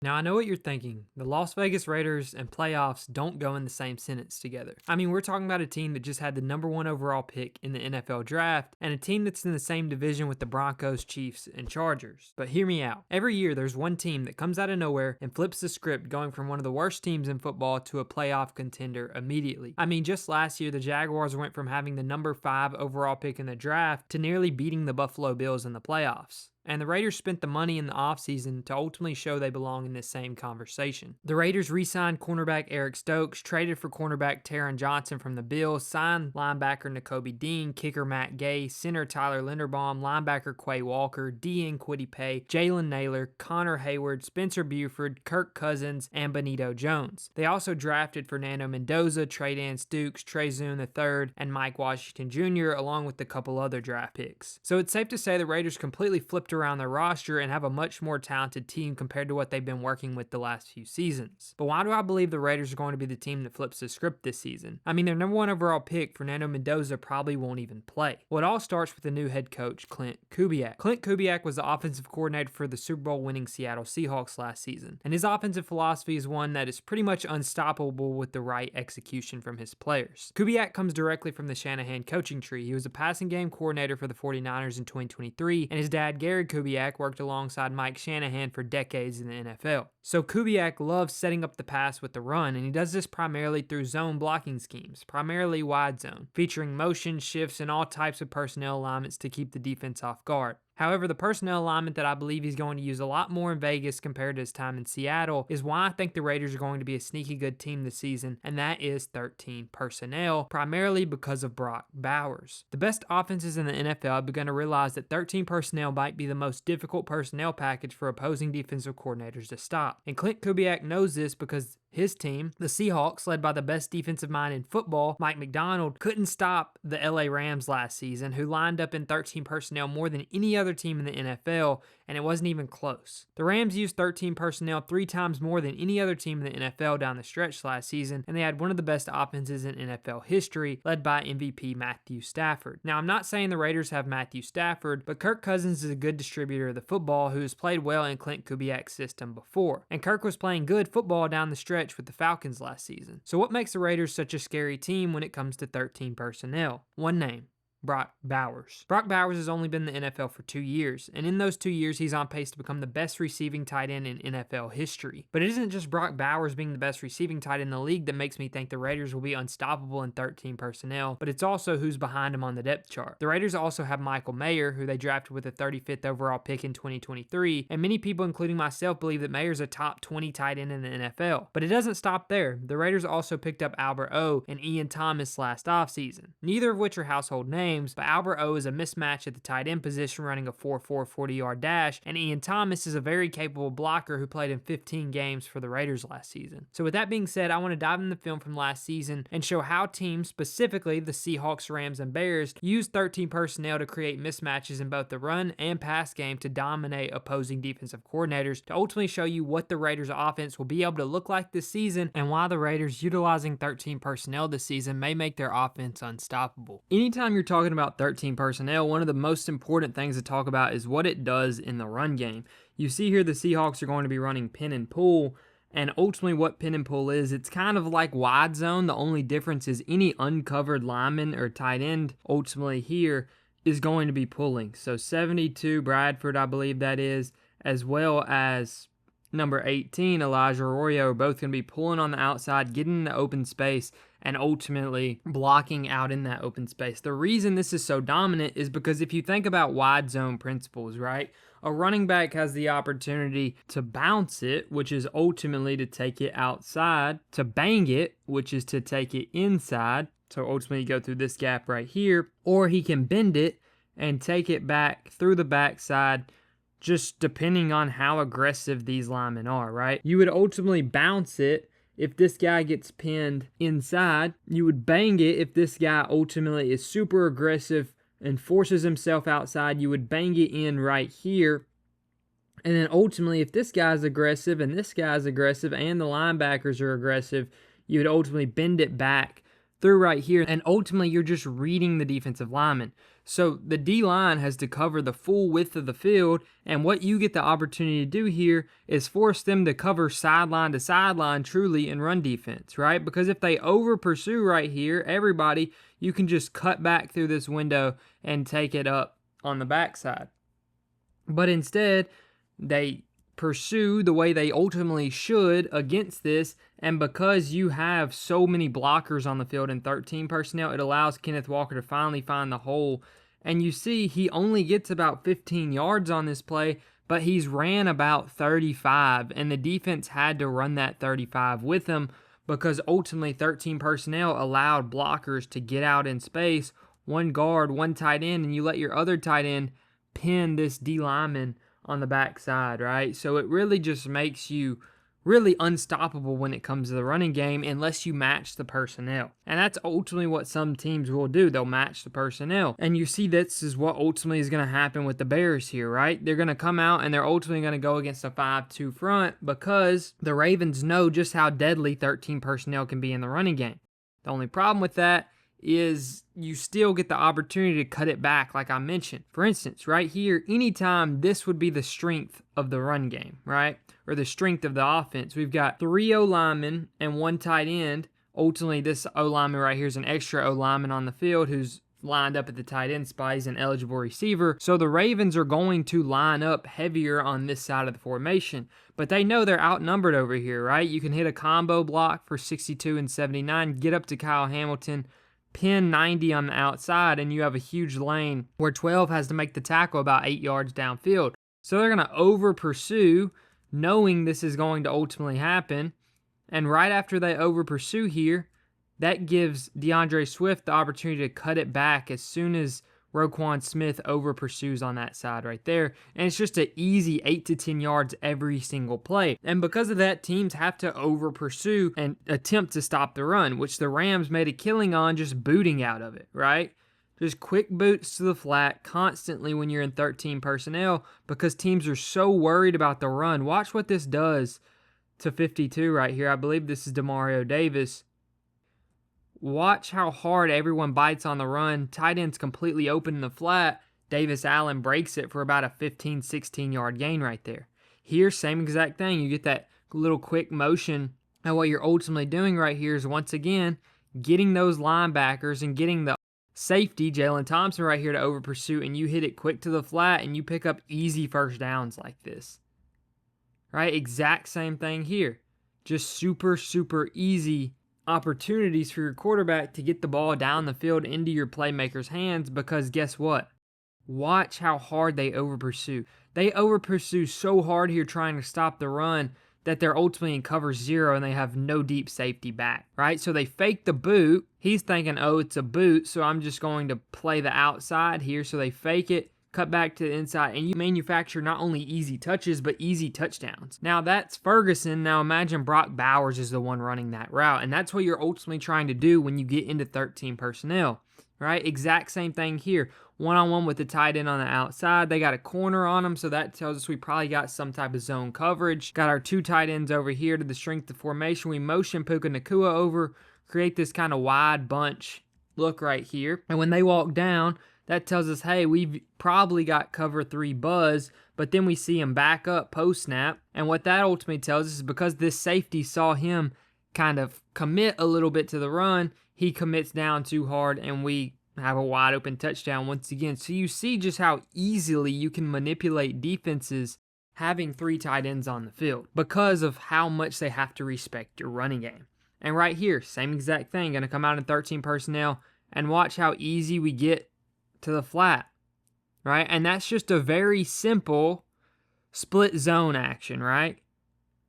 Now, I know what you're thinking. The Las Vegas Raiders and playoffs don't go in the same sentence together. I mean, we're talking about a team that just had the number one overall pick in the NFL draft and a team that's in the same division with the Broncos, Chiefs, and Chargers. But hear me out. Every year, there's one team that comes out of nowhere and flips the script, going from one of the worst teams in football to a playoff contender immediately. I mean, just last year, the Jaguars went from having the number 5 overall pick in the draft to nearly beating the Buffalo Bills in the playoffs. And the Raiders spent the money in the offseason to ultimately show they belong in this same conversation. The Raiders re-signed cornerback Eric Stokes, traded for cornerback Taron Johnson from the Bills, signed linebacker Nakobe Dean, kicker Matt Gay, center Tyler Linderbaum, linebacker Quay Walker, DN Kwity Paye, Jalen Naylor, Connor Hayward, Spencer Buford, Kirk Cousins, and Benito Jones. They also drafted Fernando Mendoza, Trey Dan Stukes, Trey Zune III, and Mike Washington Jr., along with a couple other draft picks. So it's safe to say the Raiders completely flipped around their roster and have a much more talented team compared to what they've been working with the last few seasons. But why do I believe the Raiders are going to be the team that flips the script this season? I mean, their number 1 overall pick, Fernando Mendoza, probably won't even play. Well, it all starts with the new head coach, Klint Kubiak. Klint Kubiak was the offensive coordinator for the Super Bowl winning Seattle Seahawks last season, and his offensive philosophy is one that is pretty much unstoppable with the right execution from his players. Kubiak comes directly from the Shanahan coaching tree. He was a passing game coordinator for the 49ers in 2023, and his dad, Gary Kubiak, worked alongside Mike Shanahan for decades in the NFL. So Kubiak loves setting up the pass with the run, and he does this primarily through zone blocking schemes, primarily wide zone, featuring motion, shifts, and all types of personnel alignments to keep the defense off guard. However, the personnel alignment that I believe he's going to use a lot more in Vegas compared to his time in Seattle is why I think the Raiders are going to be a sneaky good team this season, and that is 13 personnel, primarily because of Brock Bowers. The best offenses in the NFL have begun to realize that 13 personnel might be the most difficult personnel package for opposing defensive coordinators to stop. And Klint Kubiak knows this because his team, the Seahawks, led by the best defensive mind in football, Mike Macdonald, couldn't stop the LA Rams last season, who lined up in 13 personnel more than any other team in the NFL, and it wasn't even close. The Rams used 13 personnel 3 times more than any other team in the NFL down the stretch last season, and they had one of the best offenses in NFL history, led by MVP Matthew Stafford. Now, I'm not saying the Raiders have Matthew Stafford, but Kirk Cousins is a good distributor of the football who has played well in Klint Kubiak's system before, and Kirk was playing good football down the stretch with the Falcons last season. So what makes the Raiders such a scary team when it comes to 13 personnel? One name: Brock Bowers. Brock Bowers has only been in the NFL for 2 years, and in those 2 years, he's on pace to become the best receiving tight end in NFL history. But it isn't just Brock Bowers being the best receiving tight end in the league that makes me think the Raiders will be unstoppable in 13 personnel, but it's also who's behind him on the depth chart. The Raiders also have Michael Mayer, who they drafted with a 35th overall pick in 2023, and many people, including myself, believe that Mayer's a top 20 tight end in the NFL. But it doesn't stop there. The Raiders also picked up Albert O and Ian Thomas last offseason, neither of which are household names, but Albert O is a mismatch at the tight end position, running a 4.4 40-yard dash, and Ian Thomas is a very capable blocker who played in 15 games for the Raiders last season. So with that being said, I want to dive into the film from last season and show how teams, specifically the Seahawks, Rams, and Bears, used 13 personnel to create mismatches in both the run and pass game to dominate opposing defensive coordinators, to ultimately show you what the Raiders offense will be able to look like this season and why the Raiders utilizing 13 personnel this season may make their offense unstoppable. Anytime you're talking about 13 personnel, one of the most important things to talk about is what it does in the run game. You see here the Seahawks are going to be running pin and pull, and ultimately what pin and pull is, it's kind of like wide zone. The only difference is any uncovered lineman or tight end ultimately here is going to be pulling. So 72 Bradford, I believe that is, as well as number 18, Elijah Arroyo, are both going to be pulling on the outside, getting in the open space, and ultimately blocking out in that open space. The reason this is so dominant is because if you think about wide zone principles, right? A running back has the opportunity to bounce it, which is ultimately to take it outside, to bang it, which is to take it inside, so ultimately go through this gap right here, or he can bend it and take it back through the backside, just depending on how aggressive these linemen are, right? You would ultimately bounce it if this guy gets pinned inside. You would bang it if this guy ultimately is super aggressive and forces himself outside. You would bang it in right here. And then ultimately, if this guy's aggressive and this guy's aggressive and the linebackers are aggressive, you would ultimately bend it back through right here. And ultimately, you're just reading the defensive lineman. So the D-line has to cover the full width of the field, and what you get the opportunity to do here is force them to cover sideline to sideline truly in run defense, right? Because if they over pursue right here, everybody, you can just cut back through this window and take it up on the backside. But instead, they pursue the way they ultimately should against this, and because you have so many blockers on the field in 13 personnel, it allows Kenneth Walker to finally find the hole. And you see he only gets about 15 yards on this play, but he's ran about 35, and the defense had to run that 35 with him because ultimately 13 personnel allowed blockers to get out in space, one guard, one tight end, and you let your other tight end pin this D lineman on the backside, right? So it really just makes you really unstoppable when it comes to the running game unless you match the personnel. And that's ultimately what some teams will do. They'll match the personnel. And you see this is what ultimately is going to happen with the Bears here, right? They're going to come out and they're ultimately going to go against a 5-2 front because the Ravens know just how deadly 13 personnel can be in the running game. The only problem with that is you still get the opportunity to cut it back like I mentioned. For instance, right here, anytime this would be the strength of the run game, right? Or the strength of the offense. We've got 3 O-linemen and 1 tight end. Ultimately, this O-lineman right here is an extra O-lineman on the field who's lined up at the tight end spot. He's an eligible receiver. So the Ravens are going to line up heavier on this side of the formation. But they know they're outnumbered over here, right? You can hit a combo block for 62 and 79, get up to Kyle Hamilton, pin 90 on the outside, and you have a huge lane where 12 has to make the tackle about 8 yards downfield. So they're going to over pursue, knowing this is going to ultimately happen. And right after they over pursue here, that gives DeAndre Swift the opportunity to cut it back as soon as Roquan Smith over pursues on that side right there. And it's just an easy 8 to 10 yards every single play. And because of that, teams have to over pursue and attempt to stop the run, which the Rams made a killing on just booting out of it, right? Just quick boots to the flat constantly when you're in 13 personnel because teams are so worried about the run. Watch what this does to 52 right here. I believe this is Demario Davis. Watch how hard everyone bites on the run. Tight end's completely open in the flat. Davis Allen breaks it for about a 15, 16-yard gain right there. Here, same exact thing. You get that little quick motion. And what you're ultimately doing right here is, once again, getting those linebackers and getting the safety, Jalen Thompson, right here to over pursue, and you hit it quick to the flat, and you pick up easy first downs like this. Right? Exact same thing here. Just super, super easy opportunities for your quarterback to get the ball down the field into your playmaker's hands because guess what? Watch how hard they over pursue. They over pursue so hard here trying to stop the run that they're ultimately in cover 0 and they have no deep safety back, right? So they fake the boot. He's thinking, oh, it's a boot, so I'm just going to play the outside here. So they fake it, cut back to the inside, and you manufacture not only easy touches, but easy touchdowns. Now, that's Ferguson. Now, imagine Brock Bowers is the one running that route, and that's what you're ultimately trying to do when you get into 13 personnel, right? Exact same thing here. One-on-one with the tight end on the outside. They got a corner on them, so that tells us we probably got some type of zone coverage. Got our 2 tight ends over here to the strength of formation. We motion Puka Nacua over, create this kind of wide bunch look right here. And when they walk down, that tells us, hey, we've probably got cover 3 buzz, but then we see him back up post-snap. And what that ultimately tells us is because this safety saw him kind of commit a little bit to the run, he commits down too hard, and we have a wide open touchdown once again. So you see just how easily you can manipulate defenses having 3 tight ends on the field because of how much they have to respect your running game. And right here, same exact thing, going to come out in 13 personnel, and watch how easy we get to the flat, right? And that's just a very simple split zone action, right?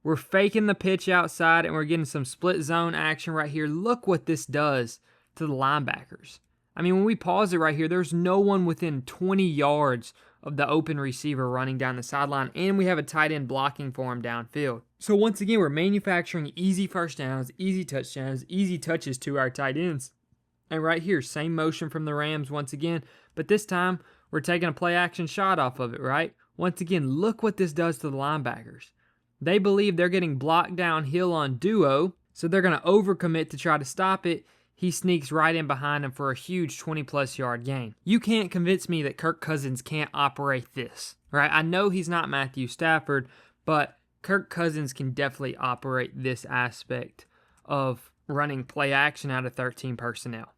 We're faking the pitch outside and we're getting some split zone action right here. Look what this does to the linebackers. I mean, when we pause it right here, there's no one within 20 yards of the open receiver running down the sideline, and we have a tight end blocking for him downfield. So once again, we're manufacturing easy first downs, easy touchdowns, easy touches to our tight ends. And right here, same motion from the Rams once again, but this time we're taking a play action shot off of it, right? Once again, look what this does to the linebackers. They believe they're getting blocked downhill on duo, so they're going to overcommit to try to stop it. he sneaks right in behind him for a huge 20-plus yard gain. You can't convince me that Kirk Cousins can't operate this, right? I know he's not Matthew Stafford, but Kirk Cousins can definitely operate this aspect of running play action out of 13 personnel.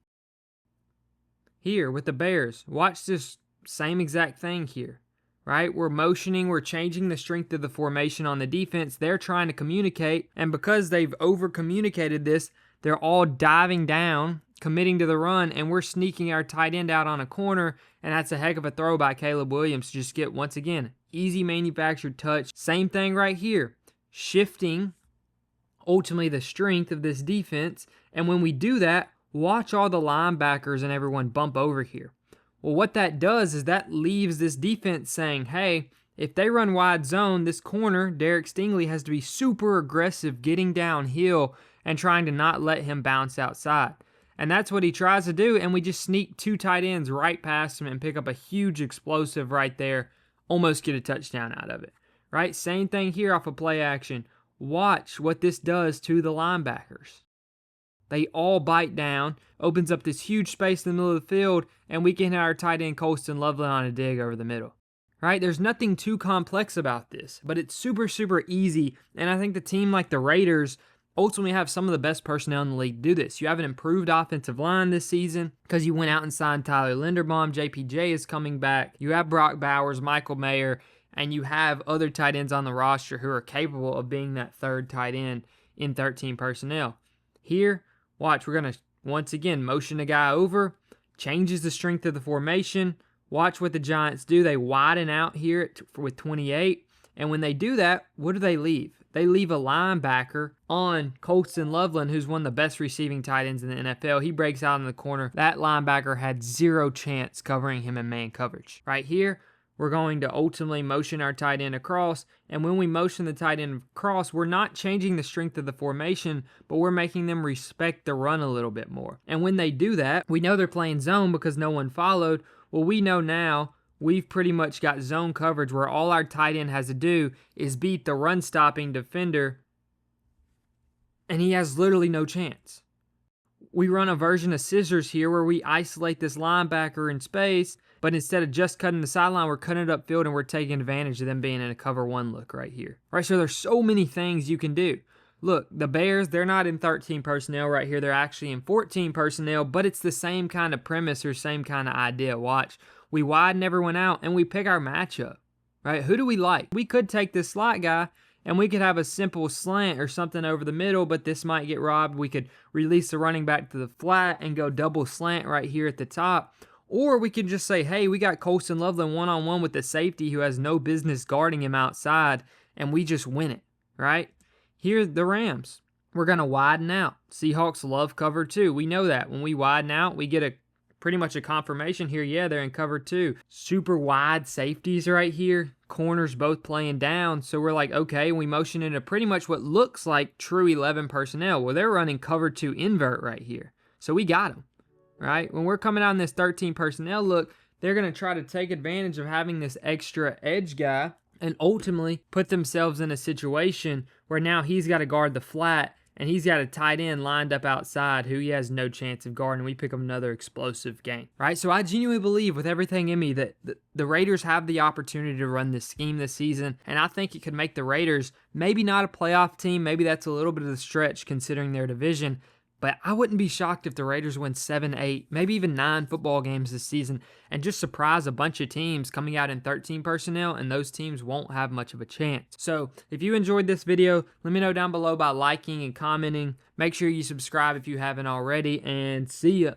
Here with the Bears, watch this same exact thing here, right? We're motioning, we're changing the strength of the formation on the defense. They're trying to communicate, and because they've over-communicated this, they're all diving down, committing to the run, and we're sneaking our tight end out on a corner, and that's a heck of a throw by Caleb Williams to just get, once again, easy manufactured touch. Same thing right here, shifting ultimately the strength of this defense, and when we do that, watch all the linebackers and everyone bump over here. Well, what that does is that leaves this defense saying, hey, if they run wide zone, this corner, Derek Stingley, has to be super aggressive getting downhill and trying to not let him bounce outside. And that's what he tries to do, and we just sneak 2 tight ends right past him and pick up a huge explosive right there, almost get a touchdown out of it, right? Same thing here off of play action. Watch what this does to the linebackers. They all bite down, opens up this huge space in the middle of the field, and we can hit our tight end Colston Loveland on a dig over the middle. Right? There's nothing too complex about this, but it's super, super easy, and I think the team like the Raiders ultimately have some of the best personnel in the league to do this. You have an improved offensive line this season because you went out and signed Tyler Linderbaum. JPJ is coming back. You have Brock Bowers, Michael Mayer, and you have other tight ends on the roster who are capable of being that third tight end in 13 personnel. Here, watch, we're going to, once again, motion a guy over, changes the strength of the formation. Watch what the Giants do. They widen out here with 28, and when they do that, what do they leave? They leave a linebacker on Colston Loveland, who's one of the best receiving tight ends in the NFL. He breaks out in the corner. That linebacker had zero chance covering him in man coverage. Right here, we're going to ultimately motion our tight end across, and when we motion the tight end across, we're not changing the strength of the formation, but we're making them respect the run a little bit more. And when they do that, we know they're playing zone because no one followed. Well, we know now we've pretty much got zone coverage where all our tight end has to do is beat the run-stopping defender, and he has literally no chance. We run a version of scissors here where we isolate this linebacker in space, but instead of just cutting the sideline, we're cutting it upfield and we're taking advantage of them being in a cover 1 look right here. Right, so there's so many things you can do. Look, the Bears, they're not in 13 personnel right here. They're actually in 14 personnel, but it's the same kind of premise or same kind of idea. Watch, we widen everyone out and we pick our matchup, right? Who do we like? We could take this slot guy and we could have a simple slant or something over the middle, but this might get robbed. We could release the running back to the flat and go double slant right here at the top. Or we could just say, hey, we got Colston Loveland one-on-one with the safety who has no business guarding him outside, and we just win it, right? Here's the Rams. We're going to widen out. Seahawks love cover 2. We know that. When we widen out, we get pretty much a confirmation here. Yeah, they're in cover 2. Super wide safeties right here. Corners both playing down. So we're like, okay, we motion into pretty much what looks like true 11 personnel. Well, they're running cover 2 invert right here. So we got them. Right? When we're coming out in this 13 personnel look, they're going to try to take advantage of having this extra edge guy and ultimately put themselves in a situation where now he's got to guard the flat and he's got a tight end lined up outside who he has no chance of guarding. We pick up another explosive game, right? So I genuinely believe with everything in me that the Raiders have the opportunity to run this scheme this season, and I think it could make the Raiders maybe not a playoff team. Maybe that's a little bit of a stretch considering their division, but I wouldn't be shocked if the Raiders win 7, 8, maybe even 9 football games this season and just surprise a bunch of teams coming out in 13 personnel, and those teams won't have much of a chance. So if you enjoyed this video, let me know down below by liking and commenting. Make sure you subscribe if you haven't already, and see ya.